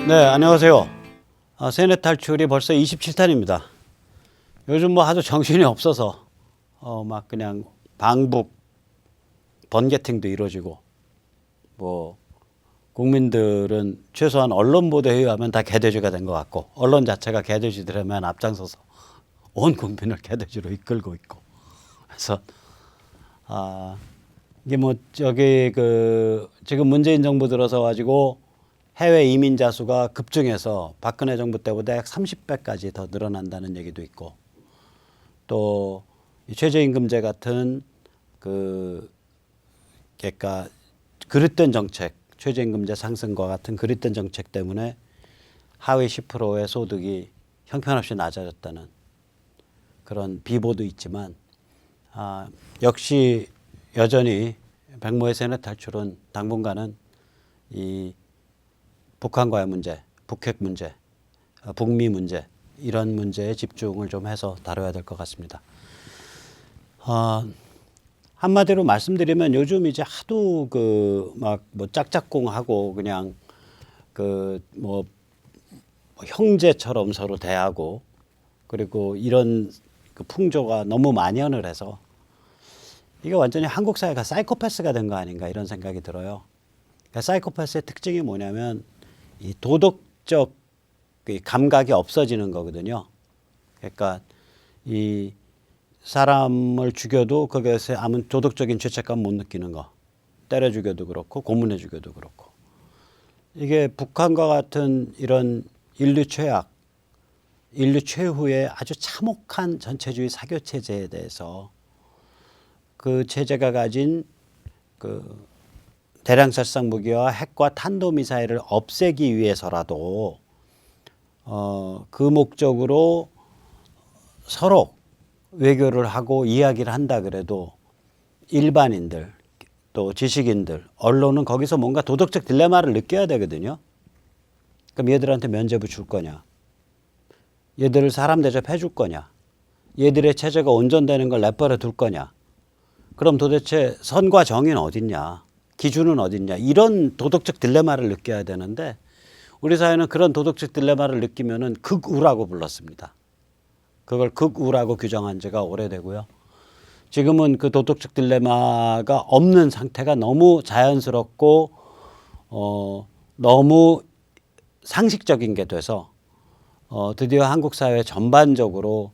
네, 안녕하세요. 세뇌 탈출이 벌써 27탄입니다. 요즘 뭐 하도 정신이 없어서 막 그냥 방북 번개팅도 이루어지고 뭐 국민들은 최소한 언론 보도에 의하면 다 개돼지가 된 것 같고 언론 자체가 개돼지들에만 앞장서서 온 국민을 개돼지로 이끌고 있고 그래서 이게 뭐 저기 지금 문재인 정부 들어서 가지고 해외 이민자 수가 급증해서 박근혜 정부 때보다 약 30배까지 더 늘어난다는 얘기도 있고 또 최저임금제 같은 그러니까 그릇된 정책, 최저임금제 상승과 같은 그릇된 정책 때문에 하위 10%의 소득이 형편없이 낮아졌다는 그런 비보도 있지만 역시 여전히 백모의 세뇌 탈출은 당분간은 이 북한과의 문제, 북핵 문제, 북미 문제 이런 문제에 집중을 좀 해서 다뤄야 될 것 같습니다. 한마디로 말씀드리면 요즘 이제 하도 막 뭐 짝짝꿍하고 그냥 뭐 형제처럼 서로 대하고 그리고 이런 풍조가 너무 만연을 해서 이게 완전히 한국 사회가 사이코패스가 된 거 아닌가 이런 생각이 들어요. 그러니까 사이코패스의 특징이 뭐냐면 이 도덕적 감각이 없어지는 거거든요. 그러니까 이 사람을 죽여도 거기에서 아무 도덕적인 죄책감 못 느끼는 거. 때려 죽여도 그렇고 고문해 죽여도 그렇고. 이게 북한과 같은 이런 인류 최악, 인류 최후의 아주 참혹한 전체주의 사교 체제에 대해서 그 체제가 가진 대량살상 무기와 핵과 탄도미사일을 없애기 위해서라도 그 목적으로 서로 외교를 하고 이야기를 한다 그래도 일반인들 또 지식인들 언론은 거기서 뭔가 도덕적 딜레마를 느껴야 되거든요. 그럼 얘들한테 면죄부 줄 거냐, 얘들을 사람 대접해 줄 거냐, 얘들의 체제가 온전되는 걸 내버려 둘 거냐, 그럼 도대체 선과 정의는 어딨냐, 기준은 어딨냐, 이런 도덕적 딜레마를 느껴야 되는데 우리 사회는 그런 도덕적 딜레마를 느끼면은 극우라고 불렀습니다. 그걸 극우라고 규정한 지가 오래되고요. 지금은 그 도덕적 딜레마가 없는 상태가 너무 자연스럽고 너무 상식적인 게 돼서 드디어 한국 사회 전반적으로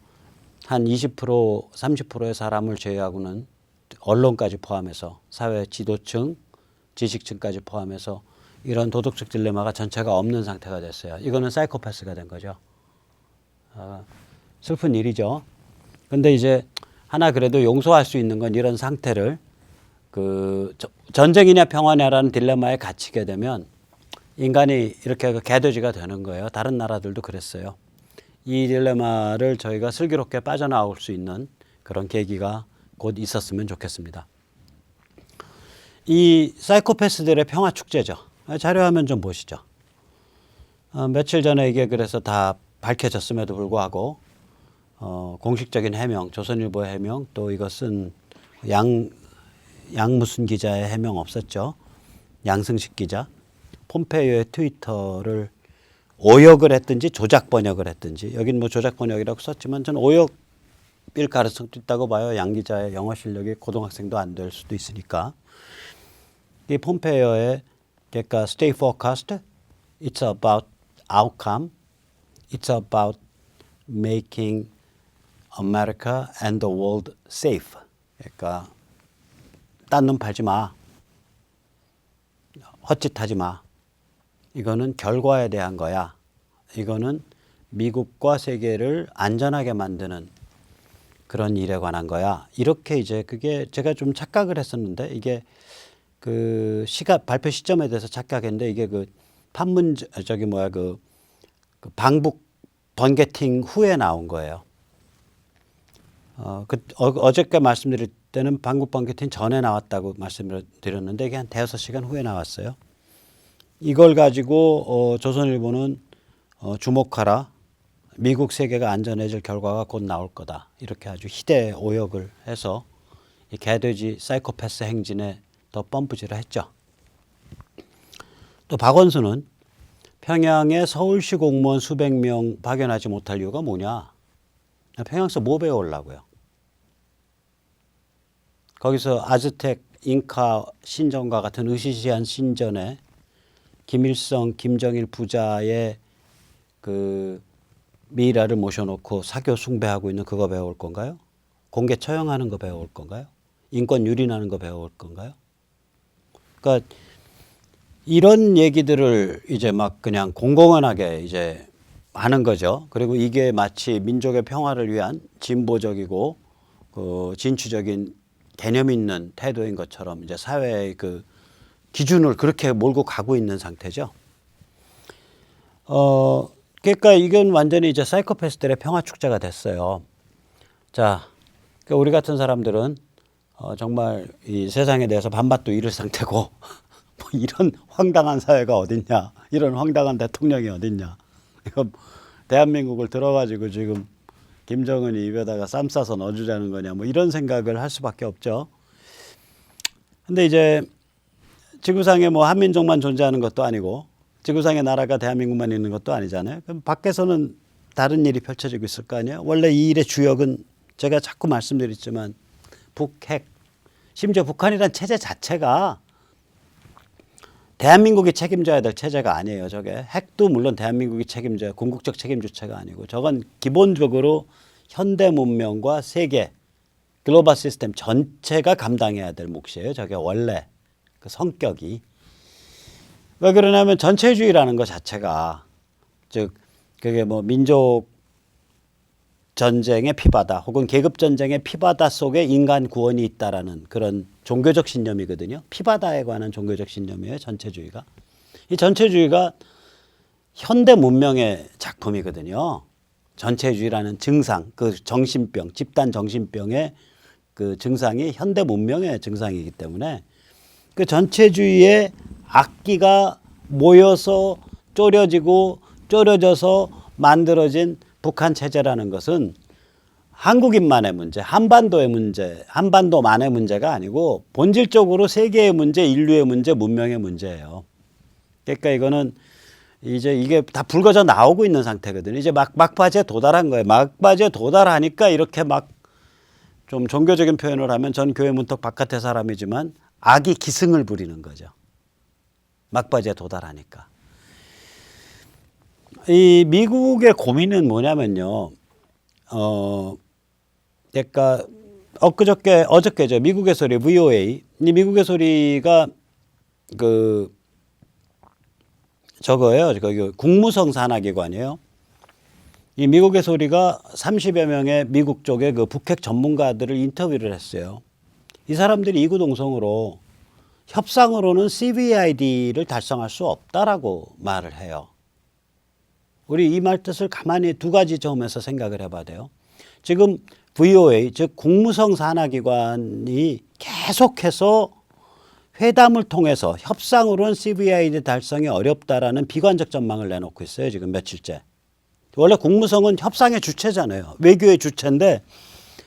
한 20% 30%의 사람을 제외하고는 언론까지 포함해서 사회 지도층, 지식층까지 포함해서 이런 도덕적 딜레마가 전체가 없는 상태가 됐어요. 이거는 사이코패스가 된 거죠. 슬픈 일이죠. 근데 이제 하나 그래도 용서할 수 있는 건 이런 상태를 전쟁이냐 평화냐라는 딜레마에 갇히게 되면 인간이 이렇게 개돼지가 되는 거예요. 다른 나라들도 그랬어요. 이 딜레마를 저희가 슬기롭게 빠져나올 수 있는 그런 계기가 곧 있었으면 좋겠습니다. 이 사이코패스들의 평화축제죠. 자료화면 좀 보시죠. 며칠 전에 이게 그래서 다 밝혀졌음에도 불구하고 공식적인 해명, 조선일보 해명, 또 이것은 무슨 기자의 해명 없었죠. 양승식 기자. 폼페이오의 트위터를 오역을 했든지 조작 번역을 했든지 여긴 뭐 조작 번역이라고 썼지만 저는 오역일 가능성도 있다고 봐요. 양 기자의 영어 실력이 고등학생도 안 될 수도 있으니까. 이 폼페이오의 그러니까 stay focused, it's about outcome, it's about making America and the world safe. 그러니까 딴 놈 팔지 마. 헛짓하지 마. 이거는 결과에 대한 거야. 이거는 미국과 세계를 안전하게 만드는 그런 일에 관한 거야. 이렇게 이제 그게 제가 좀 착각을 했었는데 이게 발표 시점에 대해서 착각했는데 이게 방북 번개팅 후에 나온 거예요. 어저께 말씀드릴 때는 방북 번개팅 전에 나왔다고 말씀을 드렸는데 이게 한 대여섯 시간 후에 나왔어요. 이걸 가지고 조선일보는 주목하라. 미국 세계가 안전해질 결과가 곧 나올 거다. 이렇게 아주 희대 오역을 해서 이 개돼지 사이코패스 행진에 더 펌프질을 했죠. 또 박원순은 평양에 서울시 공무원 수백 명 파견하지 못할 이유가 뭐냐? 평양에서 뭐 배우려고요? 거기서 아즈텍, 잉카 신전과 같은 의시시한 신전에 김일성, 김정일 부자의 그 미이라를 모셔놓고 사교 숭배하고 있는 그거 배울 건가요? 공개 처형하는 거 배울 건가요? 인권 유린하는 거 배울 건가요? 그러니까 이런 얘기들을 이제 막 그냥 공공연하게 이제 하는 거죠. 그리고 이게 마치 민족의 평화를 위한 진보적이고 그 진취적인 개념 있는 태도인 것처럼 이제 사회의 그 기준을 그렇게 몰고 가고 있는 상태죠. 그러니까 이건 완전히 이제 사이코패스들의 평화 축제가 됐어요. 자, 그러니까 우리 같은 사람들은 정말 이 세상에 대해서 반밭도 잃을 상태고 뭐 이런 황당한 사회가 어딨냐, 이런 황당한 대통령이 어딨냐. 이거 대한민국을 들어가지고 지금 김정은이 입에다가 쌈 싸서 넣어주자는 거냐, 뭐 이런 생각을 할 수밖에 없죠. 근데 이제 지구상에 뭐 한민족만 존재하는 것도 아니고 지구상의 나라가 대한민국만 있는 것도 아니잖아요. 그럼 밖에서는 다른 일이 펼쳐지고 있을 거 아니에요. 원래 이 일의 주역은 제가 자꾸 말씀드렸지만 북핵, 심지어 북한이란 체제 자체가 대한민국이 책임져야 될 체제가 아니에요. 저게 핵도 물론 대한민국이 책임져야 궁극적 책임 주체가 아니고 저건 기본적으로 현대 문명과 세계 글로벌 시스템 전체가 감당해야 될 몫이에요. 저게 원래 그 성격이. 왜 그러냐면 전체주의라는 것 자체가 즉 그게 뭐 민족 전쟁의 피바다 혹은 계급 전쟁의 피바다 속에 인간 구원이 있다라는 그런 종교적 신념이거든요. 피바다에 관한 종교적 신념이에요. 전체주의가. 이 전체주의가 현대 문명의 작품이거든요. 전체주의라는 증상, 그 정신병, 집단 정신병의 그 증상이 현대 문명의 증상이기 때문에 그 전체주의의 악기가 모여서 쪼려지고 쪼려져서 만들어진 북한 체제라는 것은 한국인만의 문제, 한반도의 문제, 한반도만의 문제가 아니고 본질적으로 세계의 문제, 인류의 문제, 문명의 문제예요. 그러니까 이거는 이제 이게 다 불거져 나오고 있는 상태거든요. 이제 막바지에 도달한 거예요. 막바지에 도달하니까 이렇게 막 좀 종교적인 표현을 하면 전 교회 문턱 바깥의 사람이지만 악이 기승을 부리는 거죠. 막바지에 도달하니까. 이 미국의 고민은 뭐냐면요. 그러니까 어저께죠. 미국의 소리 VOA. 이 미국의 소리가 그 저거예요. 거기 국무성 산하기관이에요. 이 미국의 소리가 30여 명의 미국 쪽의 그 북핵 전문가들을 인터뷰를 했어요. 이 사람들이 이구동성으로 협상으로는 CVID를 달성할 수 없다라고 말을 해요. 우리 이 말 뜻을 가만히 두 가지 점에서 생각을 해봐야 돼요. 지금 VOA, 즉 국무성 산하기관이 계속해서 회담을 통해서 협상으로는 CVID 달성이 어렵다라는 비관적 전망을 내놓고 있어요. 지금 며칠째. 원래 국무성은 협상의 주체잖아요. 외교의 주체인데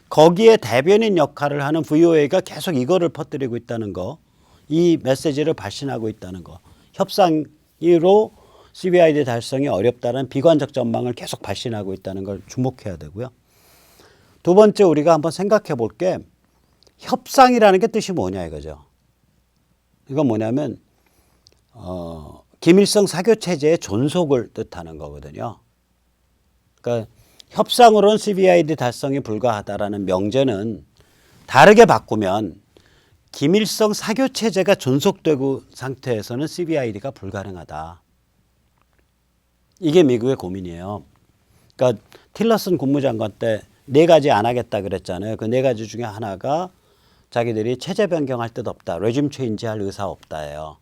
거기에 대변인 역할을 하는 VOA가 계속 이거를 퍼뜨리고 있다는 거. 이 메시지를 발신하고 있다는 거. 협상으로 CVID 달성이 어렵다는 비관적 전망을 계속 발신하고 있다는 걸 주목해야 되고요. 두 번째 우리가 한번 생각해 볼 게 협상이라는 게 뜻이 뭐냐 이거죠. 이건 뭐냐면 김일성 사교 체제의 존속을 뜻하는 거거든요. 그러니까 협상으로는 CVID 달성이 불가하다라는 명제는 다르게 바꾸면 김일성 사교 체제가 존속되고 상태에서는 CVID가 불가능하다. 이게 미국의 고민이에요. 그러니까 틸러슨 국무장관 때 4가지 안 하겠다 그랬잖아요. 그 4가지 중에 하나가 자기들이 체제 변경할 뜻 없다. 레짐 체인지 할 의사 없다예요.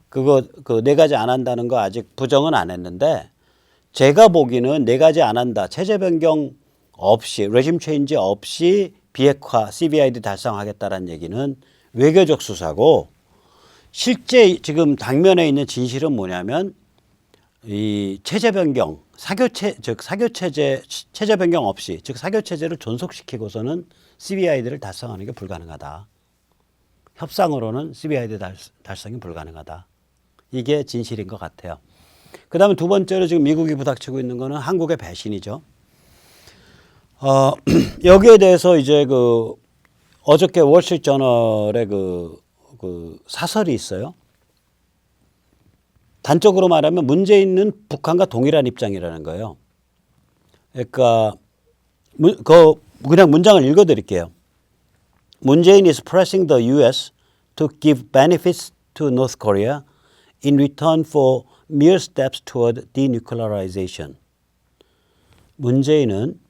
그거 그 4가지 안 한다는 거 아직 부정은 안 했는데 제가 보기는 4가지 안 한다. 체제 변경 없이 레짐 체인지 없이 비핵화 CVID 달성하겠다라는 얘기는 외교적 수사고 실제 지금 당면에 있는 진실은 뭐냐면 이 체제 변경 즉 사교 체제 변경 없이 즉 사교 체제를 존속시키고서는 CVID를 달성하는 게 불가능하다. 협상으로는 CVID 달성이 불가능하다. 이게 진실인 것 같아요. 그다음에 두 번째로 지금 미국이 부닥치고 있는 거는 한국의 배신이죠. 여기에 대해서 이제 어저께 월스트리트저널에 그 사설이 있어요. 단적으로 말하면 문재인은 북한과 동일한 입장이라는 거예요. 그러니까 그냥 문장을 읽어드릴게요. 문재인 is pressing the U.S. to give benefits to North Korea in return for mere steps toward denuclearization. 문재인은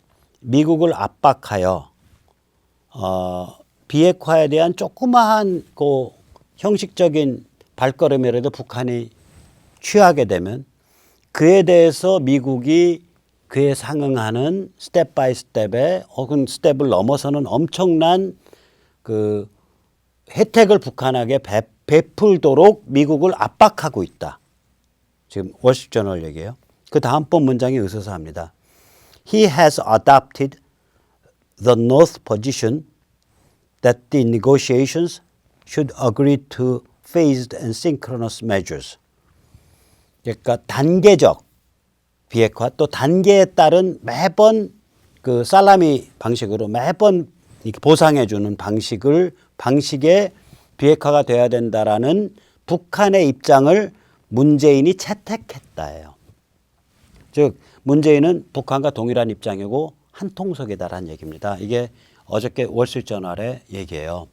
미국을 압박하여 비핵화에 대한 조그마한 형식적인 발걸음이라도 북한이 취하게 되면 그에 대해서 미국이 그에 상응하는 스텝 바이 스텝에 혹은 스텝을 넘어서는 엄청난 그 혜택을 북한에게 베풀도록 미국을 압박하고 있다. 지금 월스트리트저널 얘기예요. 그 다음번 문장이 의서사합니다. He has adopted the North position that the negotiations should agree to phased and synchronous measures. 그러니까 단계적 비핵화 또 단계에 따른 매번 그 살라미 방식으로 매번 이렇게 보상해 주는 방식의 비핵화가 돼야 된다라는 북한의 입장을 문재인이 채택했다예요. 즉 문재인은 북한과 동일한 입장이고 한 통속이다라는 얘기입니다. 이게 어저께 월스트리트저널의 얘기예요.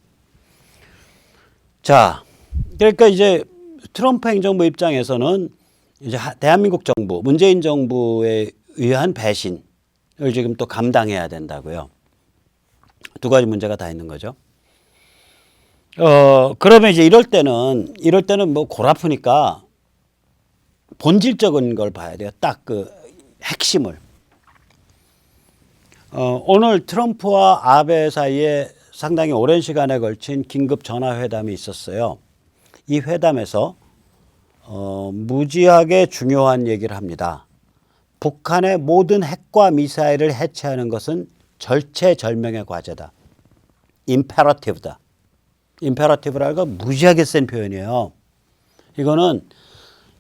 자, 그러니까 이제 트럼프 행정부 입장에서는 이제 대한민국 정부, 문재인 정부에 의한 배신을 지금 또 감당해야 된다고요. 두 가지 문제가 다 있는 거죠. 그러면 이제 이럴 때는 뭐 골 아프니까 본질적인 걸 봐야 돼요. 딱 그 핵심을. 오늘 트럼프와 아베 사이에 상당히 오랜 시간에 걸친 긴급 전화회담이 있었어요. 이 회담에서 무지하게 중요한 얘기를 합니다. 북한의 모든 핵과 미사일을 해체하는 것은 절체절명의 과제다. 임페러티브다. 임페러티브라는 건 무지하게 센 표현이에요. 이거는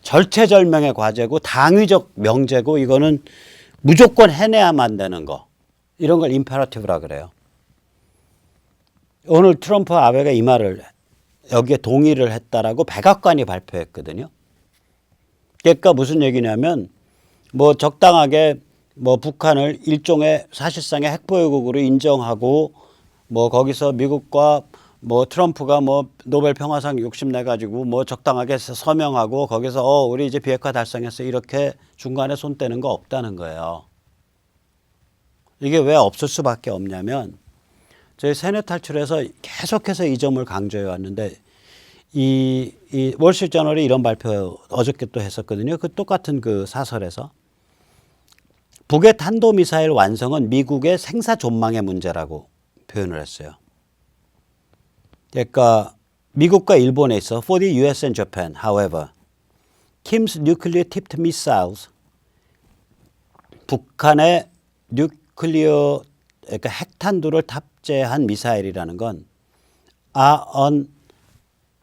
절체절명의 과제고 당위적 명제고 이거는 무조건 해내야만 되는 거. 이런 걸 임페러티브라 그래요. 오늘 트럼프 아베가 이 말을 여기에 동의를 했다라고 백악관이 발표했거든요. 그러니까 무슨 얘기냐면 뭐 적당하게 뭐 북한을 일종의 사실상의 핵보유국으로 인정하고 뭐 거기서 미국과 뭐 트럼프가 뭐 노벨 평화상 욕심내 가지고 뭐 적당하게 서명하고 거기서 우리 이제 비핵화 달성했어 이렇게 중간에 손 떼는 거 없다는 거예요. 이게 왜 없을 수밖에 없냐면 저희 세뇌 탈출에서 계속해서 이 점을 강조해 왔는데 이 월스트리트저널이 이런 발표 어저께 또 했었거든요. 그 똑같은 그 사설에서 북의 탄도미사일 완성은 미국의 생사 존망의 문제라고 표현을 했어요. 그러니까 미국과 일본에 있어 For the US and Japan, however, Kim's nuclear-tipped missiles 북한의 그러니까 핵탄두를 탑재한 미사일이라는 건 are an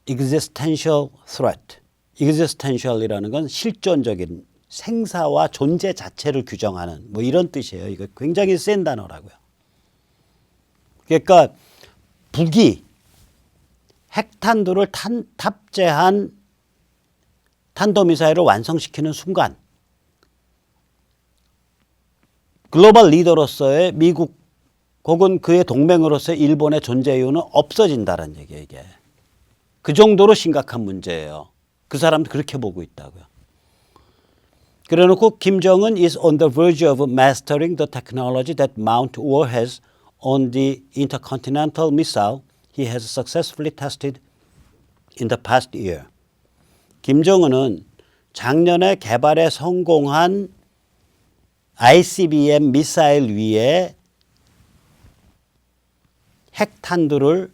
existential threat. existential이라는 건 실존적인 생사와 존재 자체를 규정하는 뭐 이런 뜻이에요. 이거 굉장히 센 단어라고요. 그러니까 북이 핵탄두를 탑재한 탄도미사일을 완성시키는 순간 글로벌 리더로서의 미국 혹은 그의 동맹으로서의 일본의 존재 이유는 없어진다는 얘기예요. 이게. 그 정도로 심각한 문제예요. 그 사람도 그렇게 보고 있다고요. 그래놓고 김정은 is on the verge of mastering the technology that Mount warheads on the intercontinental missile he has successfully tested in the past year. 김정은은 작년에 개발에 성공한 ICBM 미사일 위에 핵탄두를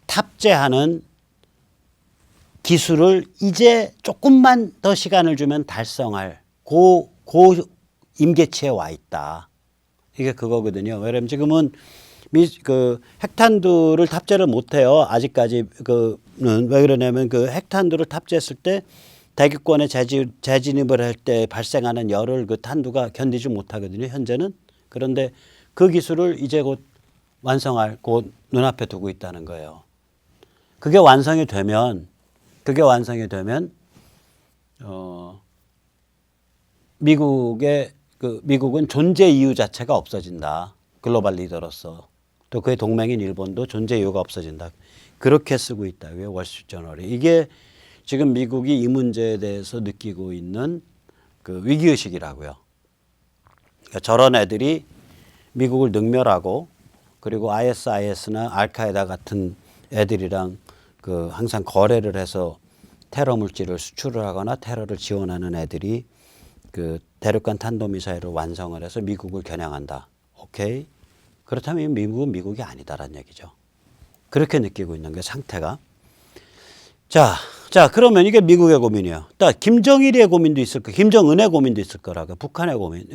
탑재하는 기술을 이제 조금만 더 시간을 주면 달성할 고 임계치에 와 있다. 이게 그거거든요. 왜냐면 지금은 그 핵탄두를 탑재를 못해요. 아직까지는 왜 그러냐면 그 핵탄두를 탑재했을 때 대기권에 재진입을 할 때 발생하는 열을 그 탄두가 견디지 못하거든요. 현재는. 그런데 그 기술을 이제 곧 완성할 곧 눈앞에 두고 있다는 거예요. 그게 완성이 되면 미국은 존재 이유 자체가 없어진다. 글로벌 리더로서. 또 그의 동맹인 일본도 존재 이유가 없어진다. 그렇게 쓰고 있다고요. 월스트리트저널이. 이게 지금 미국이 이 문제에 대해서 느끼고 있는 그 위기의식이라고요. 그러니까 저런 애들이 미국을 능멸하고 그리고 ISIS나 알카에다 같은 애들이랑 그 항상 거래를 해서 테러 물질을 수출을 하거나 테러를 지원하는 애들이 그 대륙간 탄도미사일을 완성을 해서 미국을 겨냥한다. 오케이? 그렇다면 미국은 미국이 아니다라는 얘기죠. 그렇게 느끼고 있는 게 상태가. 자, 그러면 이게 미국의 고민이에요. 김정일의 고민도 있을 거, 김정은의 고민도 있을 거라고. 북한의 고민.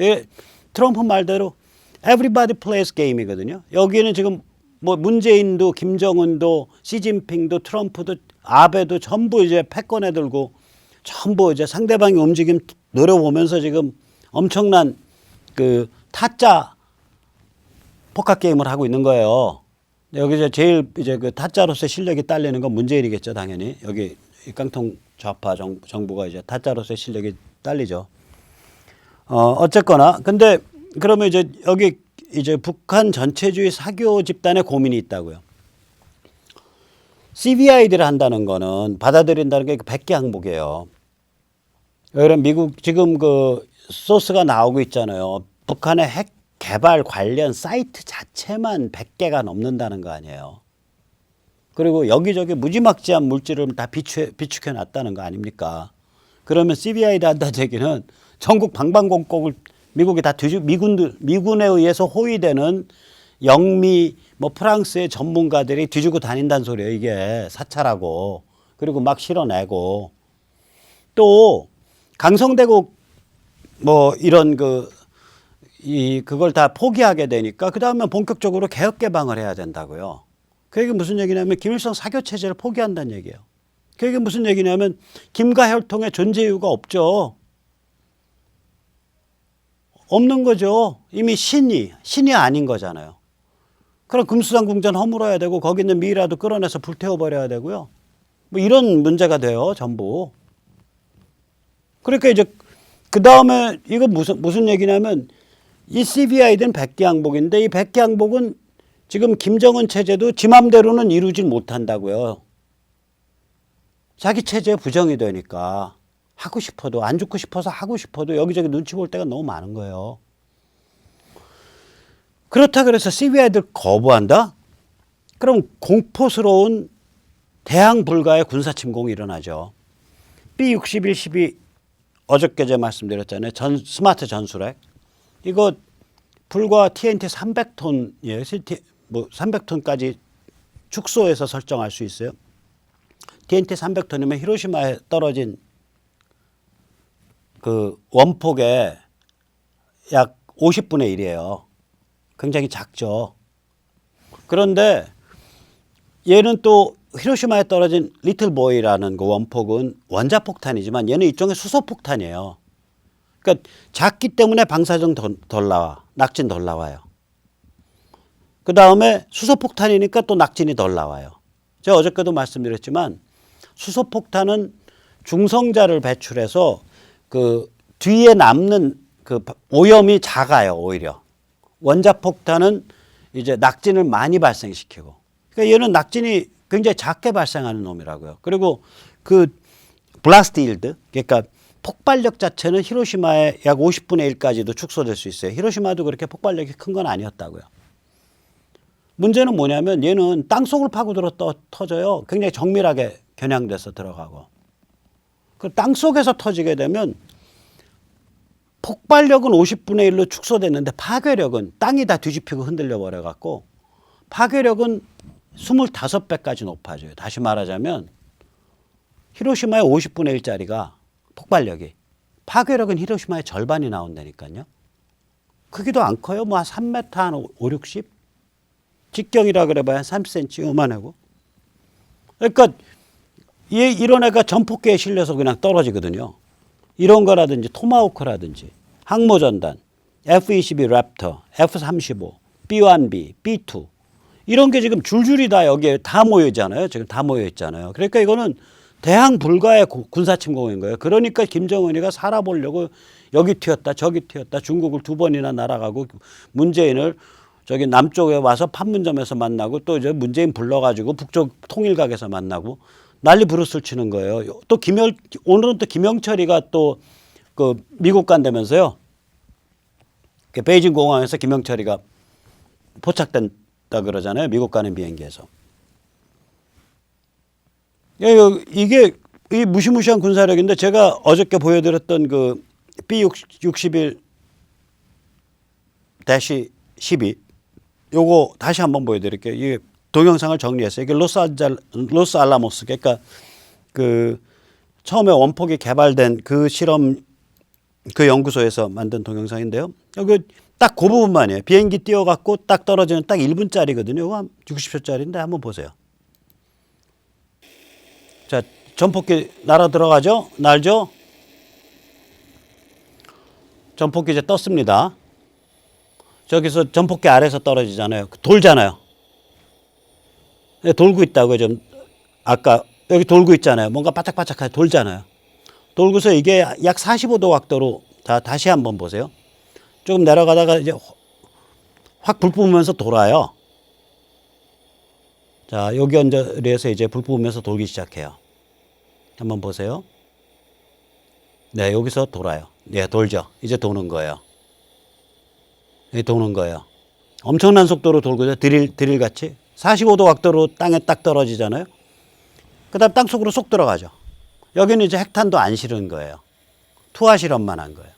트럼프 말대로 everybody plays game이거든요. 여기는 지금 뭐 문재인도 김정은도 시진핑도 트럼프도 아베도 전부 이제 패권에 들고 전부 이제 상대방의 움직임 노려보면서 지금 엄청난 그 타짜 포커 게임을 하고 있는 거예요. 여기서 제일 이제 그 타짜로서의 실력이 딸리는 건 문재인이겠죠, 당연히. 여기 깡통 좌파 정부가 이제 타짜로서의 실력이 딸리죠. 어쨌거나 근데 그러면 이제 여기 이제 북한 전체주의 사교 집단의 고민이 있다고요. CVID를 한다는 거는 받아들인다는 게 백기 항복이에요. 그럼 미국 지금 그 소스가 나오고 있잖아요. 북한의 핵 개발 관련 사이트 자체만 100개가 넘는다는 거 아니에요. 그리고 여기저기 무지막지한 물질을 다 비축해 놨다는 거 아닙니까? 그러면 CVID 한다는 얘기는 전국 방방곡곡을 미국이 다 미군에 의해서 호위되는 영미 뭐 프랑스의 전문가들이 뒤지고 다닌다는 소리예요. 이게 사찰하고 그리고 막 실어내고 또 강성대국 뭐 이런 그걸 다 포기하게 되니까 그 다음에 본격적으로 개혁 개방을 해야 된다고요. 그게 무슨 얘기냐면 김일성 사교 체제를 포기한다는 얘기예요. 그게 무슨 얘기냐면 김과 혈통의 존재 이유가 없죠. 없는 거죠. 이미 신이 아닌 거잖아요. 그럼 금수산 궁전 허물어야 되고 거기 있는 미라도 끌어내서 불태워버려야 되고요. 뭐 이런 문제가 돼요. 전부. 그러니까 이제 그 다음에 이거 무슨 얘기냐면 이 CVID는 백기항복인데 이 백기항복은 지금 김정은 체제도 지 맘대로는 이루질 못한다고요. 자기 체제에 부정이 되니까 하고 싶어도 안 죽고 싶어서 하고 싶어도 여기저기 눈치 볼 때가 너무 많은 거예요. 그렇다 그래서 CVID를 거부한다? 그럼 공포스러운 대항 불가의 군사 침공이 일어나죠. B-61, 12 어저께 제가 말씀드렸잖아요. 스마트 전술핵. 이거 불과 TNT 300톤이에요. 뭐 300톤까지 축소해서 설정할 수 있어요. TNT 300톤이면 히로시마에 떨어진 그 원폭의 약 50분의 1이에요. 굉장히 작죠. 그런데 얘는 또 히로시마에 떨어진 리틀 보이라는 그 원폭은 원자폭탄이지만 얘는 일종의 수소폭탄이에요. 그러니까 작기 때문에 방사능 덜 나와. 낙진 덜 나와요. 그 다음에 수소폭탄이니까 또 낙진이 덜 나와요. 제가 어저께도 말씀드렸지만 수소폭탄은 중성자를 배출해서 그 뒤에 남는 그 오염이 작아요. 오히려. 원자폭탄은 이제 낙진을 많이 발생시키고. 그러니까 얘는 낙진이 굉장히 작게 발생하는 놈이라고요. 그리고 그 블라스트 일드, 그러니까 폭발력 자체는 히로시마의 약 50분의 1까지도 축소될 수 있어요. 히로시마도 그렇게 폭발력이 큰 건 아니었다고요. 문제는 뭐냐면 얘는 땅속을 파고들어 터져요. 굉장히 정밀하게 겨냥돼서 들어가고. 그 땅속에서 터지게 되면 폭발력은 50분의 1로 축소됐는데 파괴력은 땅이 다 뒤집히고 흔들려 버려갖고 파괴력은 25배까지 높아져요. 다시 말하자면 히로시마의 50분의 1짜리가 폭발력이 파괴력은 히로시마의 절반이 나온다니까요. 크기도 안 커요. 뭐 한 3m 한 5, 60? 직경이라 그래봐야 한 30cm 요만하고. 그러니까 이런 애가 전폭기에 실려서 그냥 떨어지거든요. 이런 거라든지 토마호크라든지 항모전단, F-22 랩터, F-35, B-1B, B-2 이런 게 지금 줄줄이 다 여기에 다 모여 있잖아요. 지금 다 모여 있잖아요. 그러니까 이거는 대항 불가의 군사침공인 거예요. 그러니까 김정은이가 살아보려고 여기 튀었다 저기 튀었다 중국을 2번이나 날아가고 문재인을 저기 남쪽에 와서 판문점에서 만나고 또 이제 문재인 불러가지고 북쪽 통일각에서 만나고 난리 부르스를 치는 거예요. 또 오늘은 또 김영철이가 또 그 미국 간다면서요. 베이징 공항에서 김영철이가 포착된다 그러잖아요. 미국 가는 비행기에서. 이게 이 무시무시한 군사력인데 제가 어저께 보여드렸던 그 B-61-12 요거 다시 한번 보여드릴게요. 이게 동영상을 정리했어요. 이게 로스알라모스 그러니까 그 처음에 원폭이 개발된 그 실험 그 연구소에서 만든 동영상인데요. 여기 딱 그 부분만이에요. 비행기 띄워갖고 딱 떨어지는 딱 1분짜리거든요. 이거 한 60초짜리인데 한번 보세요. 자, 전폭기 날아 들어가죠? 날죠? 전폭기 이제 떴습니다. 저기서 전폭기 아래에서 떨어지잖아요. 돌잖아요. 돌고 있다고요. 좀 아까 여기 돌고 있잖아요. 뭔가 바짝바짝하게 돌잖아요. 돌고서 이게 약 45도 각도로 다시 한번 보세요. 조금 내려가다가 이제 확 불 뿜으면서 돌아요. 자, 여기 언저리에서 이제 불 뿜으면서 돌기 시작해요. 한번 보세요. 네, 여기서 돌아요. 네, 돌죠. 이제 도는 거예요. 네, 도는 거예요. 엄청난 속도로 돌고요. 드릴 같이 45도 각도로 땅에 딱 떨어지잖아요. 그다음 땅 속으로 쏙 들어가죠. 여기는 이제 핵탄도 안 실은 거예요. 투하 실험만 한 거예요.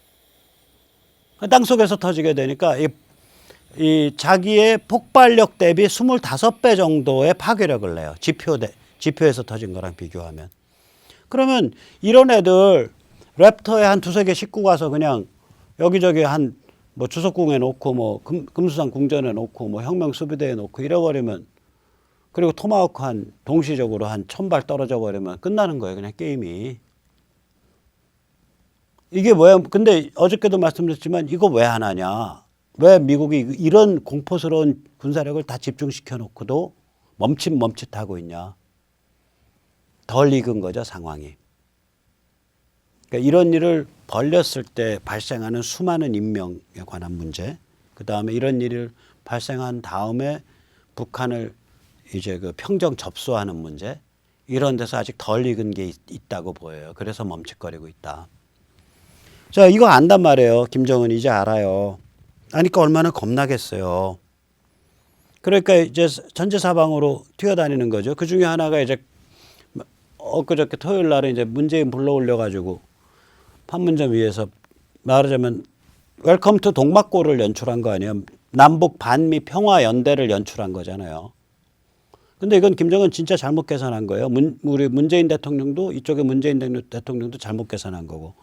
땅 속에서 터지게 되니까 이 자기의 폭발력 대비 25배 정도의 파괴력을 내요. 지표에서 터진 거랑 비교하면. 그러면 이런 애들 랩터에 한 두세 개 싣고 가서 그냥 여기저기 한 뭐 주석궁에 놓고 뭐 금수산 궁전에 놓고 뭐 혁명수비대에 놓고 이래버리면 그리고 토마호크 한 동시적으로 한 1000발 떨어져 버리면 끝나는 거예요. 그냥 게임이. 이게 뭐야? 근데 어저께도 말씀드렸지만 이거 왜 안 하냐? 왜 미국이 이런 공포스러운 군사력을 다 집중시켜 놓고도 멈칫하고 있냐? 덜 익은 거죠, 상황이. 그러니까 이런 일을 벌렸을 때 발생하는 수많은 인명에 관한 문제, 그 다음에 이런 일을 발생한 다음에 북한을 이제 그 평정 접수하는 문제, 이런 데서 아직 덜 익은 게 있다고 보여요. 그래서 멈칫거리고 있다. 자, 이거 안단 말이에요. 김정은이 이제 알아요. 아니까 얼마나 겁나겠어요. 그러니까 이제 전제사방으로 뛰어다니는 거죠. 그 중에 하나가 이제 엊그저께 토요일 날에 이제 문재인 불러올려 가지고 판문점 위에서 말하자면 웰컴 투 동막골을 연출한 거 아니에요. 남북 반미 평화 연대를 연출한 거잖아요. 근데 이건 김정은 진짜 잘못 계산한 거예요. 우리 문재인 대통령도 이쪽에 문재인 대통령도 잘못 계산한 거고.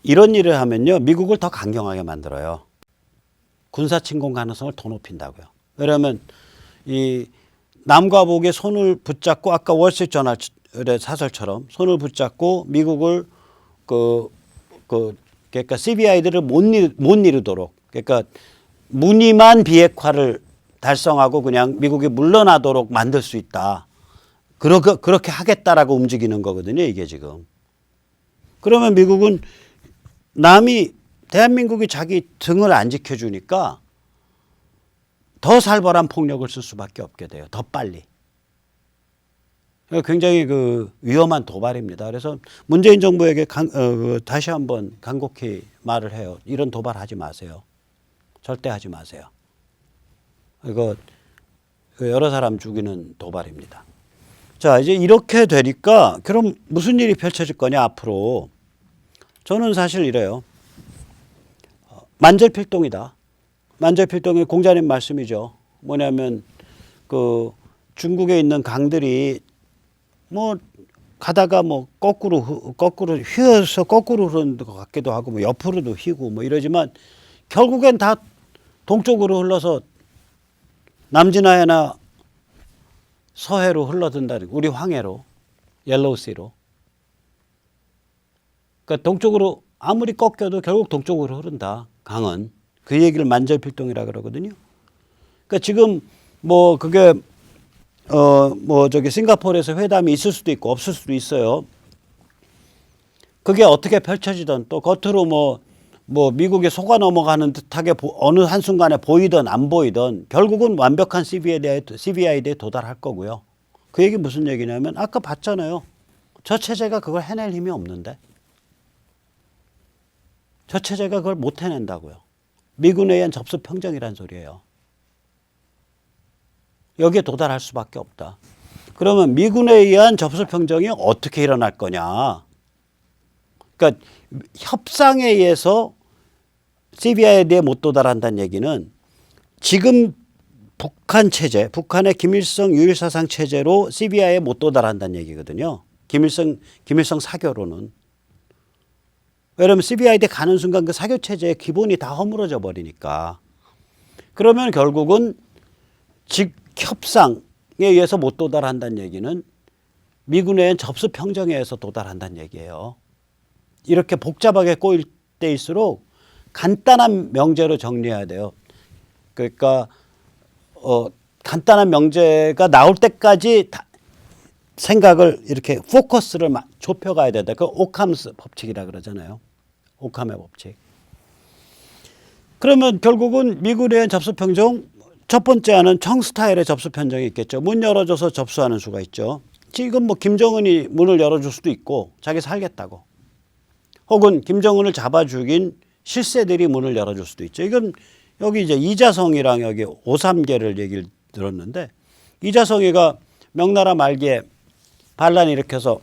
이런 일을 하면요, 미국을 더 강경하게 만들어요. 군사 침공 가능성을 더 높인다고요. 왜냐하면 이 남과 북의 손을 붙잡고 아까 월스트리트저널의 사설처럼 손을 붙잡고 미국을 그러니까 CBI들을 못 이루도록 그러니까 무늬만 비핵화를 달성하고 그냥 미국이 물러나도록 만들 수 있다. 그렇게 하겠다라고 움직이는 거거든요, 이게 지금. 그러면 미국은 대한민국이 자기 등을 안 지켜주니까 더 살벌한 폭력을 쓸 수밖에 없게 돼요. 더 빨리. 굉장히 그 위험한 도발입니다. 그래서 문재인 정부에게 다시 한번 간곡히 말을 해요. 이런 도발하지 마세요. 절대 하지 마세요. 이거 여러 사람 죽이는 도발입니다. 자, 이제 이렇게 되니까 그럼 무슨 일이 펼쳐질 거냐 앞으로. 저는 사실 이래요. 만절필동이다. 만절필동의 공자님 말씀이죠. 뭐냐면 그 중국에 있는 강들이 뭐 가다가 뭐 거꾸로 휘어서 거꾸로 흐르는 것 같기도 하고 뭐 옆으로도 휘고 뭐 이러지만 결국엔 다 동쪽으로 흘러서 남진해나 서해로 흘러든다는 우리 황해로. 옐로우시로. 그러니까 동쪽으로 아무리 꺾여도 결국 동쪽으로 흐른다. 강은. 그 얘기를 만절필동이라 그러거든요. 그러니까 지금 뭐 그게 뭐 저기 싱가포르에서 회담이 있을 수도 있고 없을 수도 있어요. 그게 어떻게 펼쳐지든 또 겉으로 뭐 미국에 속아 넘어가는 듯하게 어느 한순간에 보이든 안 보이든 결국은 완벽한 CBID에 도달할 거고요. 그 얘기 무슨 얘기냐면 아까 봤잖아요. 저 체제가 그걸 해낼 힘이 없는데. 저 체제가 그걸 못 해낸다고요. 미군에 의한 접수 평정이란 소리예요. 여기에 도달할 수밖에 없다. 그러면 미군에 의한 접수 평정이 어떻게 일어날 거냐. 그러니까 협상에 의해서 CBID에 못 도달한다는 얘기는 지금 북한 체제, 북한의 김일성 유일사상 체제로 CBI에 못 도달한다는 얘기거든요. 김일성 사교로는. 왜냐하면 CBID 가는 순간 그 사교 체제의 기본이 다 허물어져 버리니까. 그러면 결국은 협상에 의해서 못 도달한다는 얘기는 미군에 의한 접수 평정에 의해서 도달한다는 얘기예요. 이렇게 복잡하게 꼬일 때일수록 간단한 명제로 정리해야 돼요. 그러니까 간단한 명제가 나올 때까지 생각을 이렇게 포커스를 좁혀가야 된다. 그 오캄스 법칙이라 그러잖아요. 오캄의 법칙. 그러면 결국은 미군에 의한 접수 평정 첫 번째 하는 청 스타일의 접수 평정이 있겠죠. 문 열어줘서 접수하는 수가 있죠. 지금 뭐 김정은이 문을 열어줄 수도 있고 자기 살겠다고. 혹은 김정은을 잡아 죽인 실세들이 문을 열어줄 수도 있죠. 이건 여기 이제 이자성이랑 여기 오삼계를 얘기를 들었는데 이자성이가 명나라 말기에 반란 일으켜서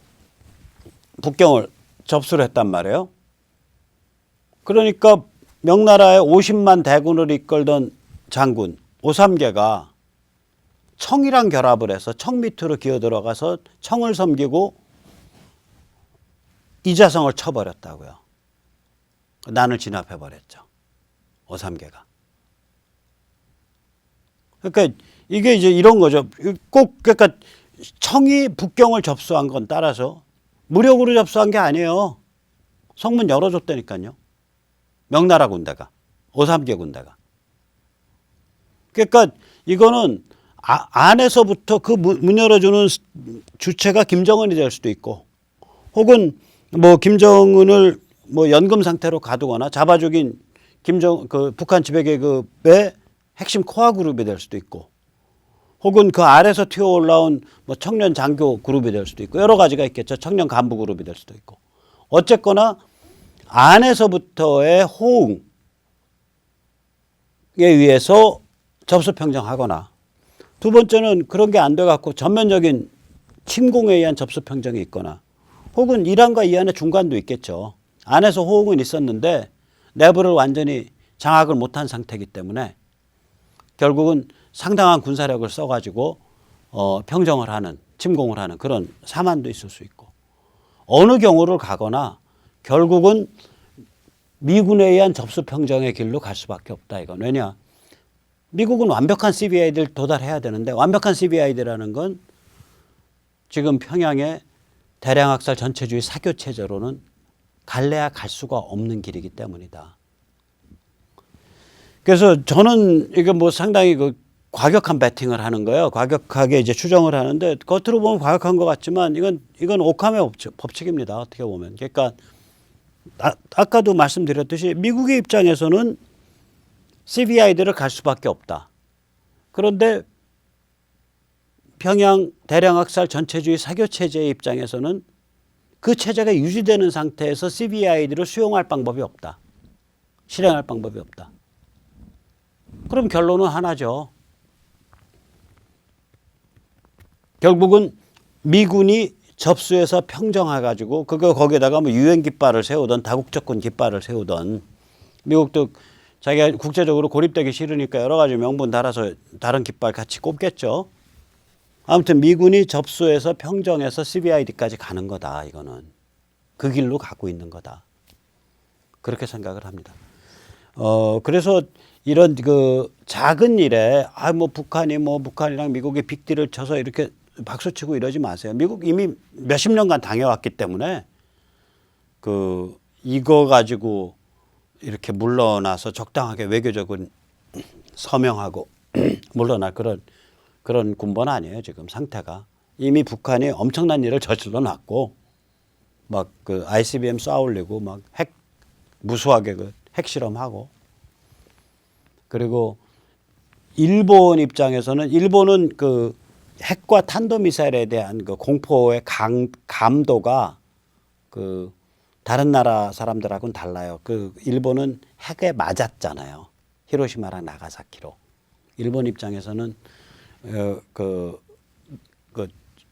북경을 접수를 했단 말이에요. 그러니까 명나라의 50만 대군을 이끌던 장군 오삼계가 청이랑 결합을 해서 청 밑으로 기어들어가서 청을 섬기고 이자성을 쳐버렸다고요. 난을 진압해버렸죠. 오삼계가. 그러니까 이게 이제 이런 거죠. 그러니까 청이 북경을 접수한 건 따라서 무력으로 접수한 게 아니에요. 성문 열어줬다니까요. 명나라 군대가. 오삼계 군대가. 그러니까 이거는 안에서부터 그 문 열어주는 주체가 김정은이 될 수도 있고 혹은 뭐 김정은을 뭐 연금 상태로 가두거나 잡아 죽인 그 북한 지배계급의 핵심 코어 그룹이 될 수도 있고 혹은 그 아래서 튀어 올라온 뭐 청년 장교 그룹이 될 수도 있고 여러 가지가 있겠죠. 청년 간부 그룹이 될 수도 있고. 어쨌거나 안에서부터의 호응에 의해서 접수 평정하거나 두 번째는 그런 게 안 돼 갖고 전면적인 침공에 의한 접수 평정이 있거나 혹은 이란과 이란의 중간도 있겠죠. 안에서 호응은 있었는데 내부를 완전히 장악을 못한 상태이기 때문에 결국은 상당한 군사력을 써가지고 평정을 하는 침공을 하는 그런 사만도 있을 수 있고 어느 경우를 가거나 결국은 미군에 의한 접수 평정의 길로 갈 수밖에 없다. 이건 왜냐? 미국은 완벽한 CBID를 도달해야 되는데 완벽한 CBID라는 건 지금 평양의 대량학살 전체주의 사교 체제로는 갈래야 갈 수가 없는 길이기 때문이다. 그래서 저는 이게 뭐 상당히 그 과격한 배팅을 하는 거예요. 과격하게 이제 추정을 하는데 겉으로 보면 과격한 것 같지만 이건 오캄의 법칙입니다. 어떻게 보면. 그러니까 아까도 말씀드렸듯이 미국의 입장에서는 CBID를 갈 수밖에 없다. 그런데 평양 대량학살 전체주의 사교 체제의 입장에서는 그 체제가 유지되는 상태에서 CBID를 수용할 방법이 없다. 실행할 방법이 없다. 그럼 결론은 하나죠. 결국은 미군이 접수해서 평정해가지고 그거 거기에다가 뭐 유엔 깃발을 세우던 다국적군 깃발을 세우던 미국도 자기가 국제적으로 고립되기 싫으니까 여러 가지 명분 달아서 다른 깃발 같이 꼽겠죠. 아무튼 미군이 접수해서 평정해서 CBID까지 가는 거다. 이거는 그 길로 가고 있는 거다. 그렇게 생각을 합니다. 그래서 이런 그 작은 일에 뭐 북한이랑 미국이 빅딜을 쳐서 이렇게 박수치고 이러지 마세요. 미국 이미 몇십 년간 당해왔기 때문에 이거 가지고 이렇게 물러나서 적당하게 외교적인 서명하고 물러날 그런 군번 아니에요. 지금 상태가. 이미 북한이 엄청난 일을 저질러 놨고 막 ICBM 쏴올리고 막 무수하게 핵실험하고, 그리고 일본 입장에서는 일본은 핵과 탄도미사일에 대한 공포의 감도가 다른 나라 사람들하고는 달라요. 일본은 핵에 맞았잖아요. 히로시마랑 나가사키로. 일본 입장에서는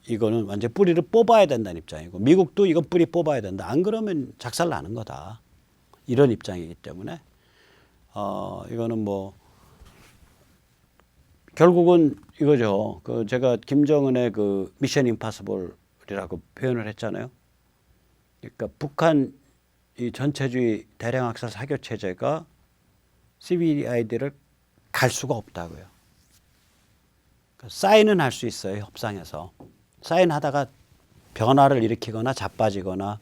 이거는 완전 뿌리를 뽑아야 된다는 입장이고, 미국도 이거 뿌리 뽑아야 된다. 안 그러면 작살 나는 거다. 이런 입장이기 때문에 이거는 뭐 결국은 이거죠. 제가 김정은의 미션 임파서블이라고 표현을 했잖아요. 그러니까 북한 이 전체주의 대량학살 사교 체제가 CVID를 갈 수가 없다고요. 그러니까 사인은 할 수 있어요. 협상에서. 사인하다가 변화를 일으키거나 자빠지거나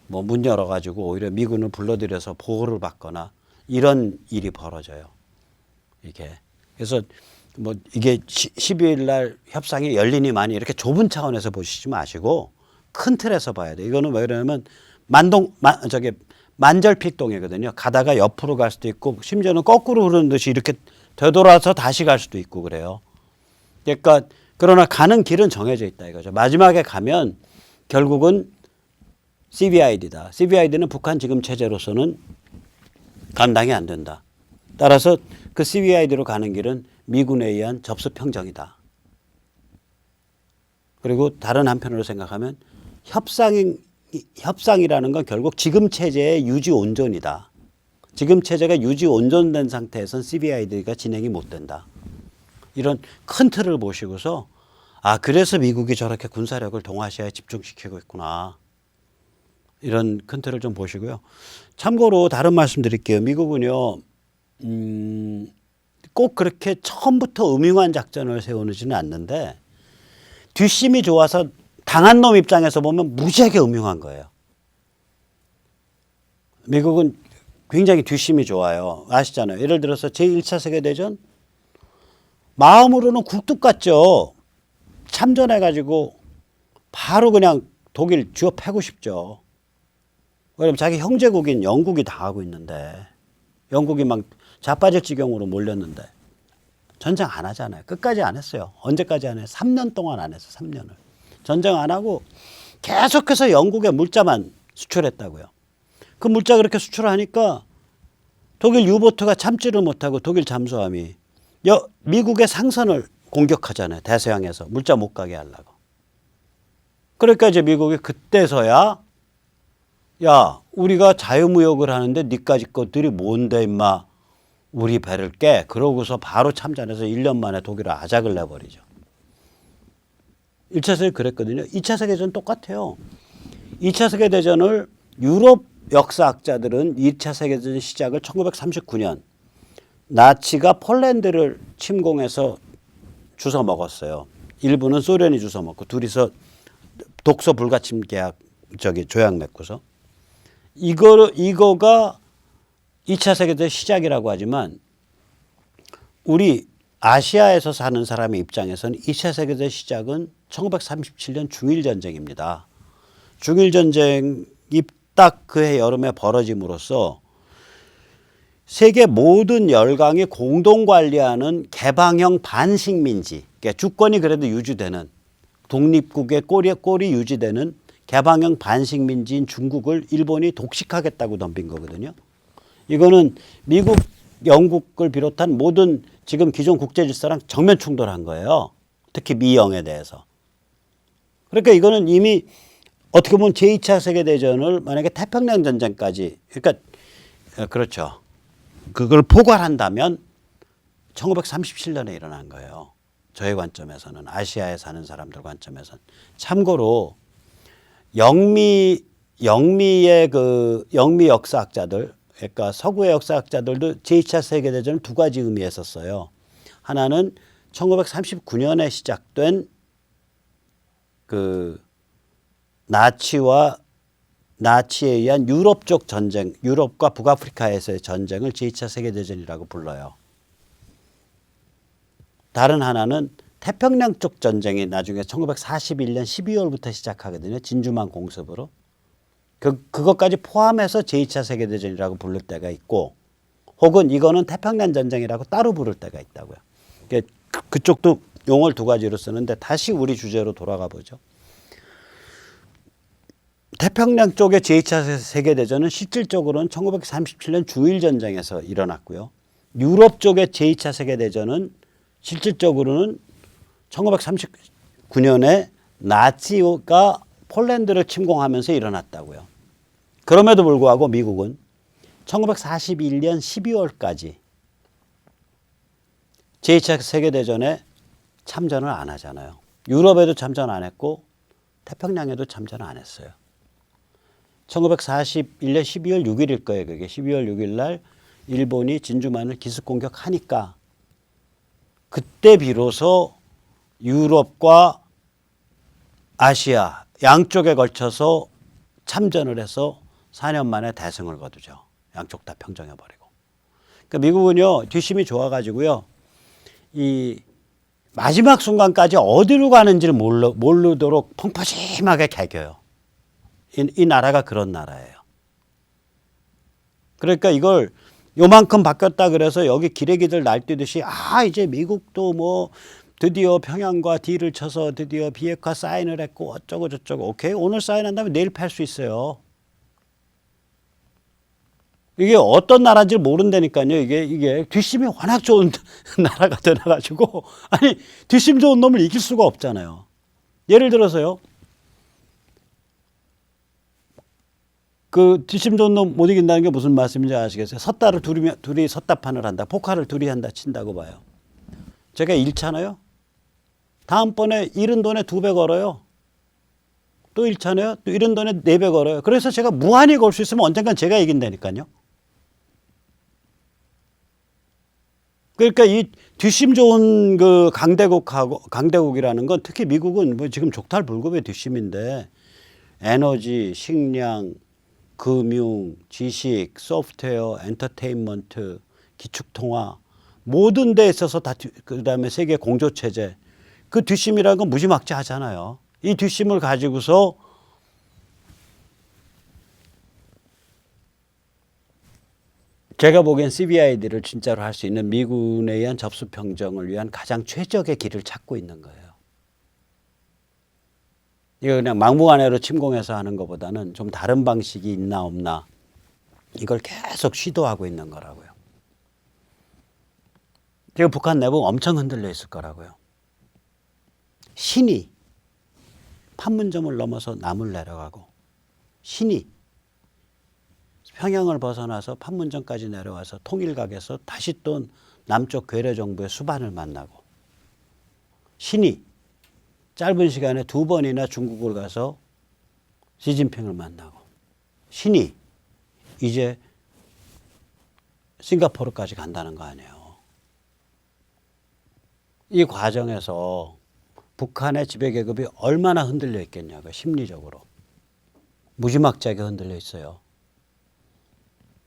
뭐 문 열어가지고 오히려 미군을 불러들여서 보호를 받거나 이런 일이 벌어져요. 이게. 그래서 뭐 이게 12일 날 협상이 열리니만이 이렇게 좁은 차원에서 보시지 마시고 큰 틀에서 봐야 돼. 이거는 왜 그러냐면 만절필동이거든요. 가다가 옆으로 갈 수도 있고 심지어는 거꾸로 흐르는 듯이 이렇게 되돌아서 다시 갈 수도 있고 그래요. 그러니까 그러나 가는 길은 정해져 있다 이거죠. 마지막에 가면 결국은 CVID다. CVID는 북한 지금 체제로서는 감당이 안 된다. 따라서 그 CVID로 가는 길은 미군에 의한 접수 평정이다. 그리고 다른 한편으로 생각하면 협상이라는 건 결국 지금 체제의 유지 온전이다. 지금 체제가 유지 온전된 상태에서는 CVID가 진행이 못 된다. 이런 큰 틀을 보시고서 그래서 미국이 저렇게 군사력을 동아시아에 집중시키고 있구나. 이런 큰 틀을 좀 보시고요. 참고로 다른 말씀 드릴게요. 미국은요, 꼭 그렇게 처음부터 음흉한 작전을 세우지는 않는데 뒷심이 좋아서 당한 놈 입장에서 보면 무지하게 음흉한 거예요. 미국은 굉장히 뒷심이 좋아요. 아시잖아요. 예를 들어서 제1차 세계대전 마음으로는 굴뚝 같죠. 참전해가지고 바로 그냥 독일 쥐어 패고 싶죠. 왜냐면 자기 형제국인 영국이 다 하고 있는데 영국이 막 자빠질 지경으로 몰렸는데 전쟁 안 하잖아요. 끝까지 안 했어요. 언제까지 안 해요? 3년 동안 안 했어요. 3년을. 전쟁 안 하고 계속해서 영국에 물자만 수출했다고요. 그 물자 그렇게 수출하니까 독일 유보트가 참지를 못하고 독일 잠수함이 미국의 상선을 공격하잖아요. 대서양에서 물자 못 가게 하려고. 그러니까 이제 미국이 그때서야 우리가 자유무역을 하는데 니까지 것들이 뭔데 임마 우리 배를 깨. 그러고서 바로 참전해서 1년 만에 독일을 아작을 내버리죠. 1차 세계 그랬거든요. 2차 세계대전 똑같아요. 2차 세계대전을 유럽 역사학자들은 2차 세계대전 시작을 1939년 나치가 폴란드를 침공해서 주워 먹었어요. 일부는 소련이 주워 먹고 둘이서 독소 불가침 계약 조약 맺고서 이거가 2차 세계대전 시작이라고 하지만 우리 아시아에서 사는 사람의 입장에서는 2차 세계대전 시작은 1937년 중일전쟁입니다. 중일전쟁이 딱 그해 여름에 벌어짐으로써 세계 모든 열강이 공동 관리하는 개방형 반식민지, 그러니까 주권이 그래도 유지되는 독립국의 꼴이 유지되는 개방형 반식민지인 중국을 일본이 독식하겠다고 덤빈 거거든요. 이거는 미국, 영국을 비롯한 모든 지금 기존 국제 질서랑 정면 충돌한 거예요. 특히 미영에 대해서. 그러니까 이거는 이미 어떻게 보면 제2차 세계대전을 만약에 태평양 전쟁까지, 그러니까 그렇죠. 그걸 포괄한다면 1937년에 일어난 거예요. 저의 관점에서는, 아시아에 사는 사람들 관점에서는. 참고로 영미 역사학자들, 그러니까 서구의 역사학자들도 제2차 세계대전을 두 가지 의미했었어요. 하나는 1939년에 시작된 그 나치에 의한 유럽 쪽 전쟁, 유럽과 북아프리카에서의 전쟁을 제2차 세계대전이라고 불러요. 다른 하나는 태평양 쪽 전쟁이 나중에 1941년 12월부터 시작하거든요. 진주만 공습으로. 그것까지 포함해서 제2차 세계대전이라고 부를 때가 있고, 혹은 이거는 태평양 전쟁이라고 따로 부를 때가 있다고요. 그쪽도 용어를 두 가지로 쓰는데 다시 우리 주제로 돌아가 보죠. 태평양 쪽의 제2차 세계대전은 실질적으로는 1937년 주일전쟁에서 일어났고요. 유럽 쪽의 제2차 세계대전은 실질적으로는 1939년에 나치가 폴란드를 침공하면서 일어났다고요. 그럼에도 불구하고 미국은 1941년 12월까지 제2차 세계대전에 참전을 안 하잖아요. 유럽에도 참전 안 했고 태평양에도 참전 안 했어요. 1941년 12월 6일일 거예요. 그게 12월 6일 날 일본이 진주만을 기습 공격하니까 그때 비로소 유럽과 아시아 양쪽에 걸쳐서 참전을 해서 4년 만에 대승을 거두죠. 양쪽 다 평정해버리고. 그러니까 미국은요, 뒷심이 좋아가지고요, 이 마지막 순간까지 어디로 가는지를 모르도록 펑퍼짐하게 개겨요. 이 나라가 그런 나라예요. 그러니까 이걸 요만큼 바뀌었다 그래서 여기 기레기들 날뛰듯이 이제 미국도 뭐 드디어 평양과 딜을 쳐서 드디어 비핵화 사인을 했고 어쩌고 저쩌고. 오케이, 오늘 사인한 다음에 내일 팔 수 있어요. 이게 어떤 나라인지 모른다니까요. 이게 뒷심이 워낙 좋은 나라가 되나가지고 아니 뒷심 좋은 놈을 이길 수가 없잖아요. 예를 들어서요. 그 뒷심 좋은 놈 못 이긴다는 게 무슨 말씀인지 아시겠어요? 섰다를 둘이 섰다판을 한다. 포카를 둘이 한다 친다고 봐요. 제가 잃잖아요. 다음번에 잃은 돈에 2배 걸어요. 또 잃잖아요. 또 잃은 돈에 4배 걸어요. 그래서 제가 무한히 걸 수 있으면 언젠간 제가 이긴다니까요. 그러니까 이 뒷심 좋은 그 강대국이라는 건 특히 미국은 뭐 지금 족탈불급의 뒷심인데 에너지, 식량, 금융, 지식, 소프트웨어, 엔터테인먼트, 기축통화 모든 데 있어서 다 그다음에 세계 공조체제 그 뒷심이라는 건 무지막지하잖아요. 이 뒷심을 가지고서 제가 보기엔 CBID를 진짜로 할 수 있는 미군에 의한 접수평정을 위한 가장 최적의 길을 찾고 있는 거예요. 이거 그냥 막무가내로 침공해서 하는 것보다는 좀 다른 방식이 있나 없나 이걸 계속 시도하고 있는 거라고요. 지금 북한 내부 엄청 흔들려 있을 거라고요. 신이 판문점을 넘어서 남을 내려가고 신이 평양을 벗어나서 판문점까지 내려와서 통일각에서 다시 또 남쪽 괴뢰 정부의 수반을 만나고 신이 짧은 시간에 2번이나 중국을 가서 시진핑을 만나고 신이 이제 싱가포르까지 간다는 거 아니에요. 이 과정에서 북한의 지배계급이 얼마나 흔들려 있겠냐고요. 심리적으로. 무지막지하게 흔들려 있어요.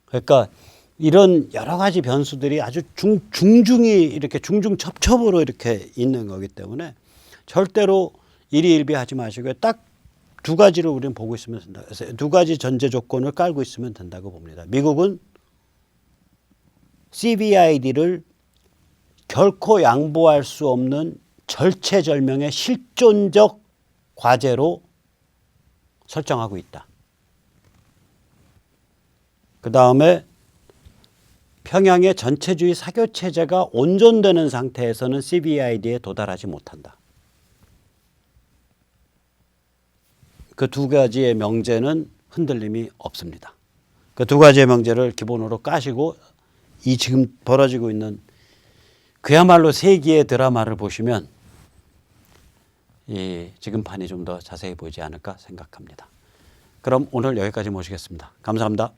그러니까 이런 여러 가지 변수들이 아주 중중이 이렇게 중중첩첩으로 이렇게 있는 거기 때문에 절대로 일희일비하지 마시고요. 딱 2가지를 우리는 보고 있으면 된다. 2가지 전제 조건을 깔고 있으면 된다고 봅니다. 미국은 CBID를 결코 양보할 수 없는 절체절명의 실존적 과제로 설정하고 있다. 그 다음에 평양의 전체주의 사교체제가 온전되는 상태에서는 CBID에 도달하지 못한다. 그 2가지의 명제는 흔들림이 없습니다. 그 2가지의 명제를 기본으로 까시고 이 지금 벌어지고 있는 그야말로 세기의 드라마를 보시면 이 지금 판이 좀 더 자세히 보이지 않을까 생각합니다. 그럼 오늘 여기까지 모시겠습니다. 감사합니다.